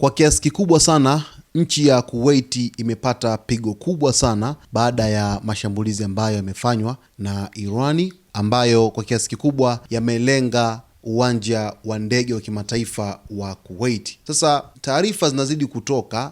Kwa kiasi kikubwa sana nchi ya Kuwait imepata pigo kubwa sana baada ya mashambulizi ambayo yamefanywa na Irani, ambayo kwa kiasi kikubwa yamelenga uwanja wa ndege wa kimataifa wa Kuwait. Sasa taarifa zinazidi kutoka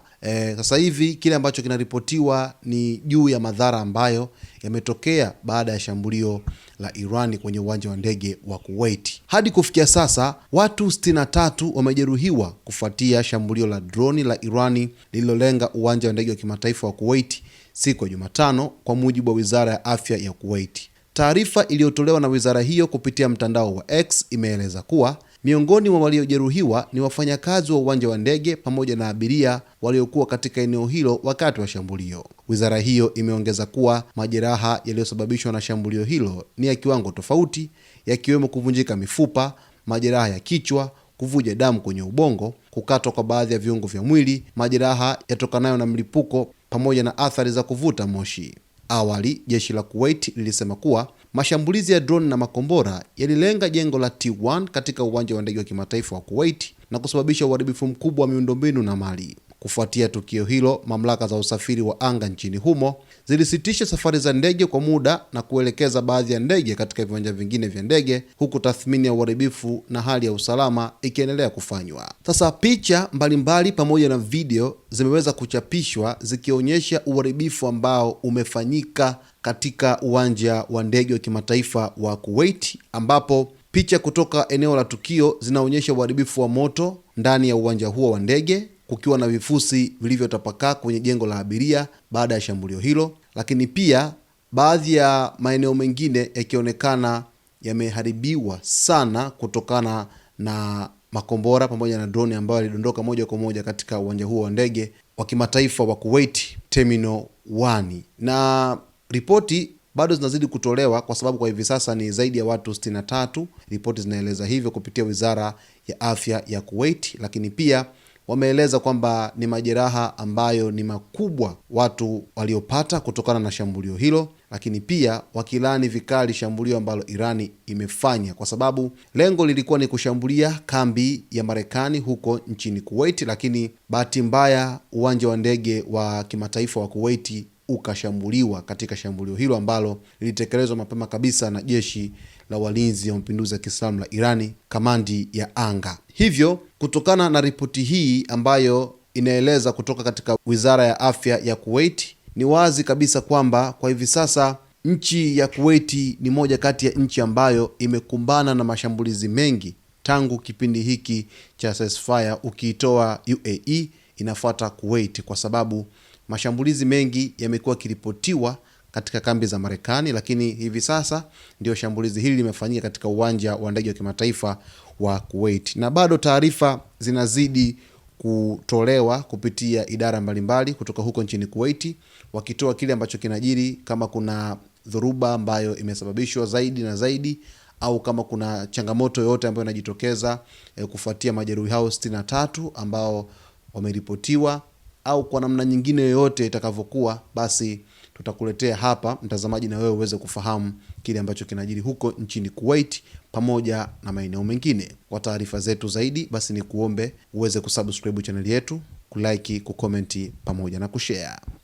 sasa hivi, kile ambacho kinaripotiwa ni juu ya madhara ambayo yametokea baada ya shambulio la Irani kwenye uwanja wa ndege wa Kuwait. Hadi kufikia sasa watu 63 wamejeruhiwa kufuatia shambulio la droni la Irani lililolenga uwanja wa ndege wa kimataifa wa Kuwait siku ya Jumatano, kwa mujibu wa Wizara ya Afya ya Kuwait. Taarifa iliyotolewa na wizara hiyo kupitia mtandao wa X imeeleza kuwa miongoni mwa waliojeruhiwa ni wafanyakazi wa uwanja wa ndege pamoja na abiria waliokuwa katika eneo hilo wakati wa shambulio. Wizara hiyo imeongeza kuwa majeraha yaliyosababishwa na shambulio hilo ni ya kiwango tofauti, yakiwemo kuvunjika mifupa, majeraha ya kichwa, kuvuja damu kwenye ubongo, kukatwa kwa baadhi ya viungo vya mwili, majeraha yatokanayo na mlipuko pamoja na athari za kuvuta moshi. Awali, jeshi la Kuwait lilisema kuwa mashambulizi ya drone na makombora yalilenga jengo la T1 katika uwanja wa ndege wa kimataifa wa Kuwait na kusababisha uharibifu mkubwa wa miundombinu na mali. Kufuatia tukio hilo, mamlaka za usafiri wa anga nchini humo zilisitisha safari za ndege kwa muda na kuelekeza baadhi ya ndege katika viwanja vingine vya ndege, huku tathmini ya uharibifu na hali ya usalama ikiendelea kufanywa. Sasa picha mbalimbali pamoja na video zimeweza kuchapishwa zikionyesha uharibifu ambao umefanyika katika uwanja wa ndege wa kimataifa wa Kuwait, ambapo picha kutoka eneo la tukio zinaonyesha uharibifu wa moto ndani ya uwanja huo wa ndege, kukiwa na vifusi vilivyotapakaa kwenye jengo la abiria baada ya shambulio hilo, lakini pia baadhi ya maeneo mengine yakionekana yameharibiwa sana kutokana na makombora pamoja na drone ambayo yalidondoka moja kwa moja katika uwanja huo wa ndege wa kimataifa wa Kuwait Terminal 1. Na ripoti bado zinazidi kutolewa kwa sababu kwa hivi sasa ni zaidi ya watu 63. Ripoti zinaeleza hivyo kupitia Wizara ya Afya ya Kuwait, lakini pia wameeleza kwamba ni majeraha ambayo ni makubwa watu waliopata kutokana na shambulio hilo, lakini pia wakilani vikali shambulio ambalo Irani imefanya, kwa sababu lengo lilikuwa ni kushambulia kambi ya Marekani huko nchini Kuwait, lakini bahati mbaya uwanja wa ndege wa kimataifa wa Kuwait ukashambuliwa katika shambulio hilo ambalo lilitekelezwa mapema kabisa na jeshi la walinzi wa mapinduzi ya Kiislamu la Irani, kamandi ya anga. Hivyo kutokana na ripoti hii ambayo inaeleza kutoka katika Wizara ya Afya ya Kuwait, ni wazi kabisa kwamba kwa hivi sasa nchi ya Kuwait ni moja kati ya nchi ambayo imekumbana na mashambulizi mengi tangu kipindi hiki cha ceasefire. Ukiitoa UAE, inafuata Kuwait, kwa sababu mashambulizi mengi yamekuwa kiripotiwa katika kambi za Marekani, lakini hivi sasa ndio shambulizi hili limefanyika katika uwanja wa ndege wa kimataifa wa Kuwait. Na bado taarifa zinazidi kutolewa kupitia idara mbalimbali kutoka huko nchini Kuwait, wakitoa kile ambacho kinajiri, kama kuna dhoruba ambayo imesababishwa zaidi na zaidi, au kama kuna changamoto yoyote ambayo inajitokeza kufuatia majeruhi hao 63 ambao wameripotiwa, au kwa namna nyingine yoyote itakavyokuwa, basi tutakuletea hapa mtazamaji, na wewe uweze kufahamu kile ambacho kinajiri huko nchini Kuwait pamoja na maeneo mengine. Kwa taarifa zetu zaidi, basi ni kuombe uweze kusubscribe channel yetu, kulike, kucomment pamoja na kushare.